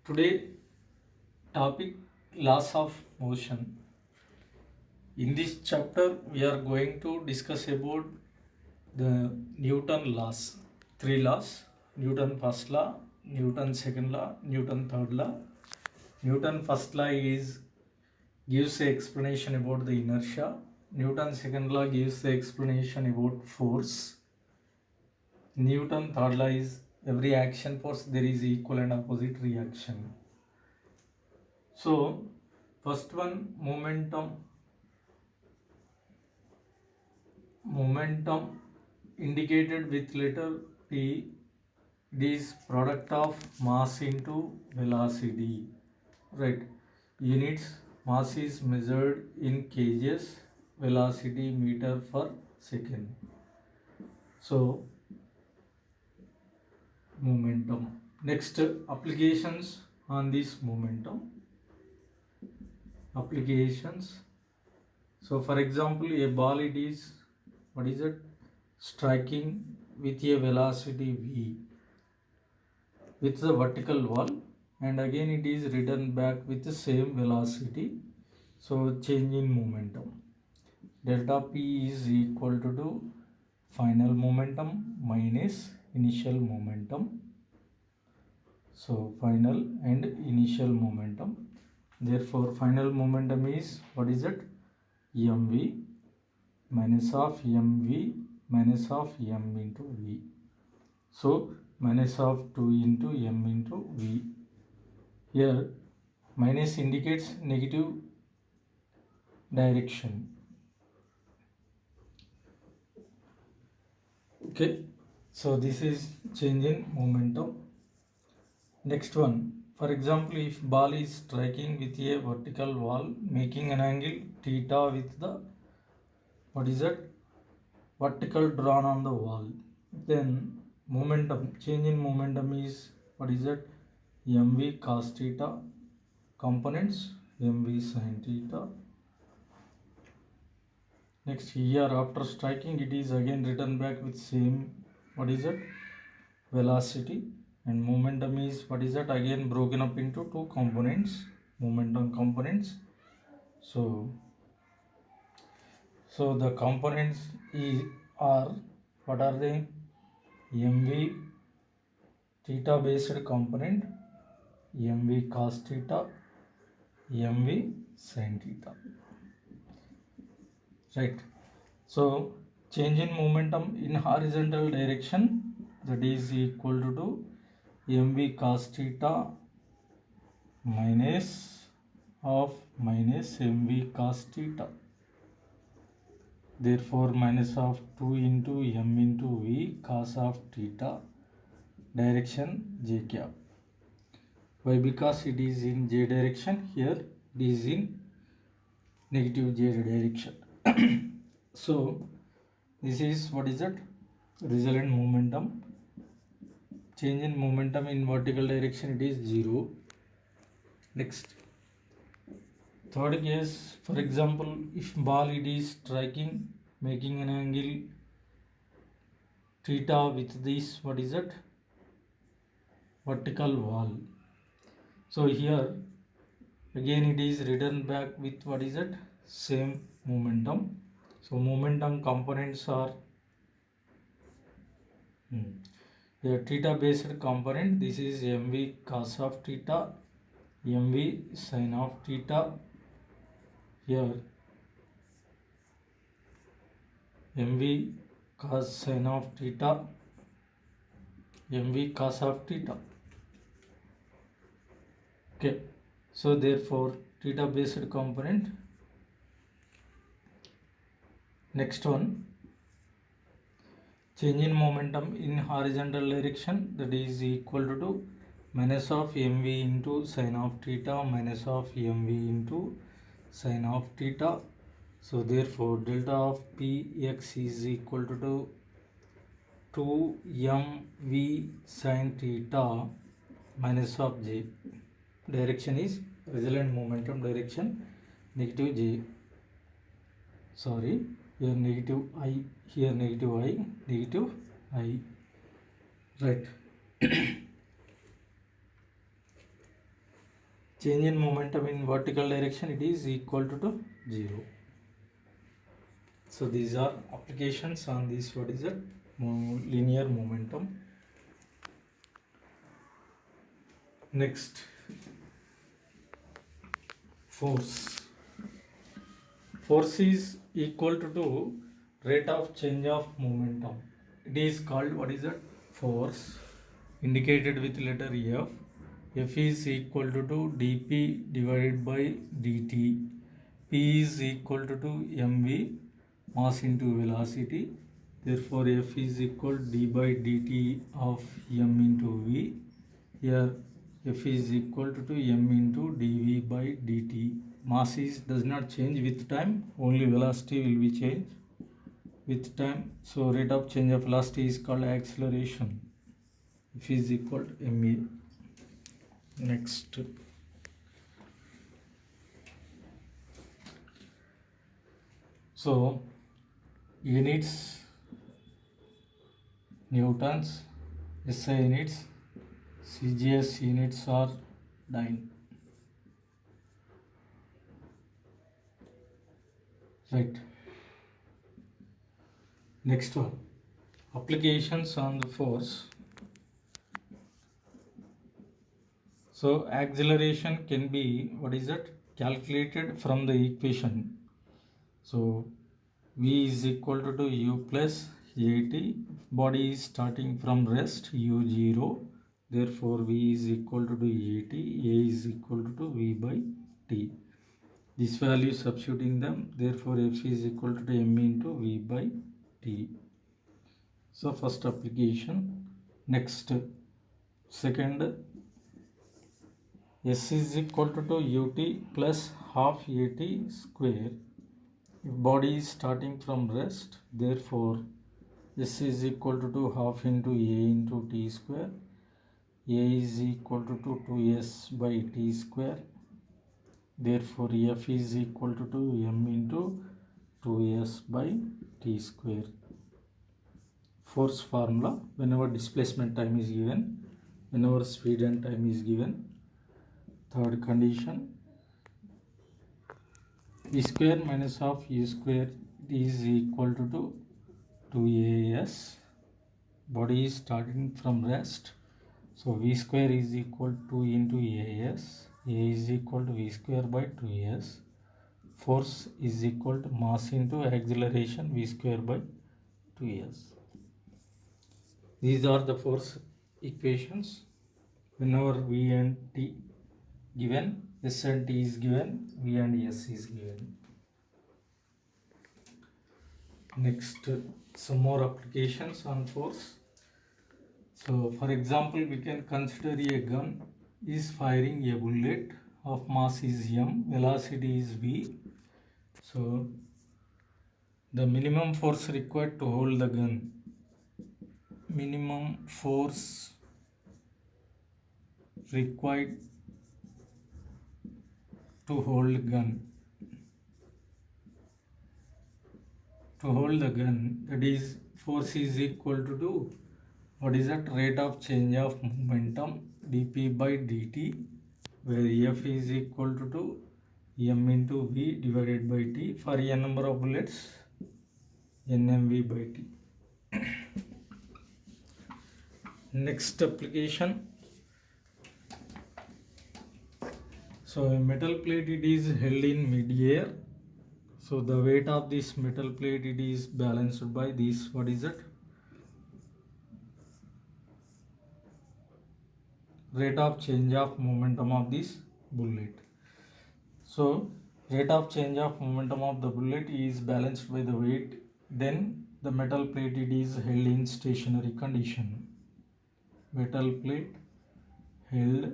Today topic laws of motion. In this chapter we are going to discuss about the Newton laws. Three laws: Newton first law, Newton second law, Newton third law. Newton first law is gives a explanation about the inertia. Newton second law gives the explanation about force. Newton third law is every action force there is equal and opposite reaction. So first one, momentum indicated with letter P. It is product of mass into velocity, right? Units: mass is measured in kgs, velocity meter per second. So momentum. Next, applications on this momentum. Applications. So for example, a ball, it is, what is it, striking with a velocity v with the vertical wall, and again it is returned back with the same velocity. So change in momentum. Delta p is equal to final momentum minus initial momentum. So final and initial momentum. Therefore final momentum is, what is it, mv minus of mv minus of m into v. So minus of 2 into m into v. Here minus indicates negative direction. Okay, so this is change in momentum. Next one, for example, if ball is striking with a vertical wall making an angle theta with the, what is that, vertical drawn on the wall, then momentum, change in momentum is, what is that, mv cos theta, components mv sin theta. Next, here after striking it is again returned back with same, what is it, velocity, and momentum is, what is that, again broken up into two components, momentum components. So the components are, what are they, mv theta based component, mv cos theta, mv sin theta, right? So change in momentum in horizontal direction, that is equal to mv cos theta minus of minus mv cos theta. Therefore minus of 2 into m into v cos of theta, direction j cap. Why? Because it is in j direction, here it is in negative j direction. So this is, what is it, resultant momentum. Change in momentum in vertical direction, it is 0. Next, third case, for example, if ball it is striking making an angle theta with this, what is it, vertical wall. So here again it is returned back with, what is it, same momentum. So momentum components are a theta based component. This is mv cos of theta, mv sin of theta. Here mv cos sin of theta, mv cos of theta. Okay, so therefore theta based component. Next one, change in momentum in horizontal direction, that is equal to minus of mv into sin of theta minus of mv into sin of theta. So therefore delta of px is equal to 2mv sin theta minus of j. Direction is resultant momentum direction, negative j. Sorry, here negative I, here negative I, negative I, right? change in momentum in vertical direction, it is equal to 0. So these are applications on this, what is it, linear momentum. Next, force. Force is equal to rate of change of momentum. It is called, what is it, force, indicated with letter F. F is equal to dP divided by dt. P is equal to mv, mass into velocity. Therefore F is equal to d by dt of m into v. Here F is equal to m into dv by dt. Mass does not change with time, only velocity will be changed with time. So rate of change of velocity is called acceleration. F is equal to ma. Next, so units, newtons, SI units, CGS units are dyne. Right. Next one, applications on the force. So acceleration can be, what is it, calculated from the equation. So V is equal to U plus at. Body is starting from rest, U0. Therefore V is equal to at. A is equal to V by T. This value substituting them, therefore F is equal to m into V by T. So first application. Next, second, S is equal to ut plus half at square. If body is starting from rest, therefore S is equal to half into A into T square. A is equal to 2s by T square. Therefore F is equal to m into 2s by T square. Force formula, whenever displacement time is given, whenever speed and time is given. Third condition, V square minus of U square is equal to 2as. Body is starting from rest, so V square is equal to into as. A is equal to V square by 2s. Force is equal to mass into acceleration, V square by 2s. These are the force equations. Whenever V and T given, S and T is given, V and S is given. Next, some more applications on force. So for example, we can consider a gun is firing a bullet of mass is m, velocity is v. So the minimum force required to hold the gun, minimum force required to hold gun, that is force is equal to what is that, rate of change of momentum dp by dt, where F is equal to m into v divided by t. For n number of bullets, nmv by t. Next application. So a metal plate, it is held in mid-air. So the weight of this metal plate, it is balanced by this, what is it, rate of change of momentum of this bullet. So rate of change of momentum of the bullet is balanced by the weight. Then the metal plate, it is held in stationary condition. Metal plate held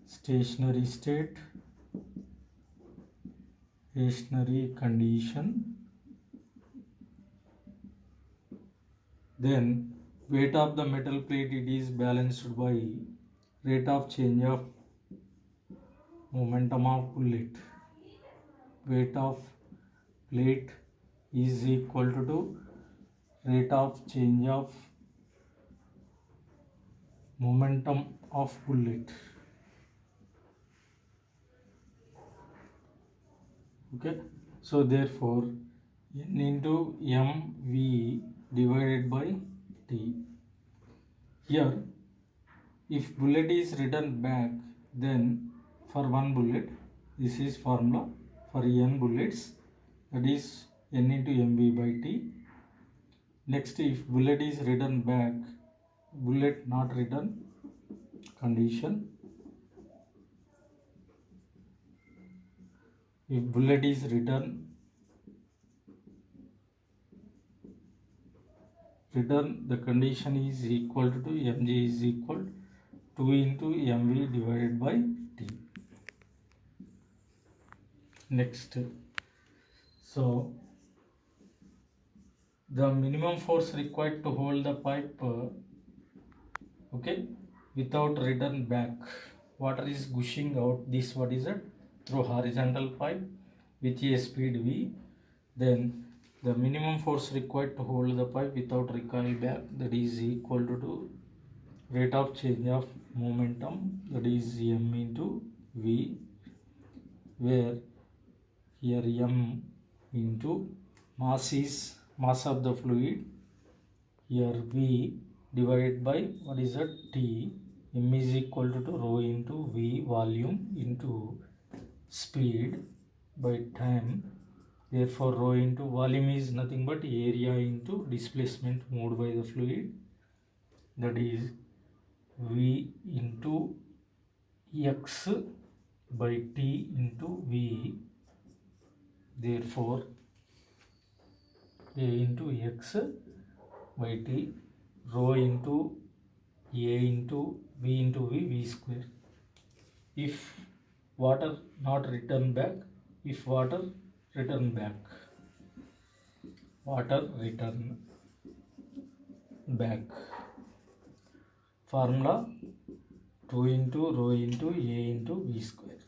stationary state, stationary condition. Then weight of the metal plate, it is balanced by rate of change of momentum of bullet. Weight of plate is equal to rate of change of momentum of bullet. Okay, so therefore n into mv divided by t. Here if bullet is returned back, then for one bullet, this is formula for n bullets, that is n into mv by t. Next, if bullet is returned back, bullet not returned condition. If bullet is returned, the condition is equal to mg is equal 2 into mv divided by t. Next, so the minimum force required to hold the pipe, okay, without return back, water is gushing out this, what is it, through horizontal pipe with a speed v. Then the minimum force required to hold the pipe without recoil back, that is equal to rate of change of momentum, that is m into v, where here m into mass is mass of the fluid, here v divided by what is that, t. M is equal to rho into v, volume, into speed by time. Therefore rho into volume is nothing but area into displacement moved by the fluid, that is v into x by t into v. Therefore a into x by t, rho into a into v v square. If water not return back, water return back, formula 2 into rho into a into v square.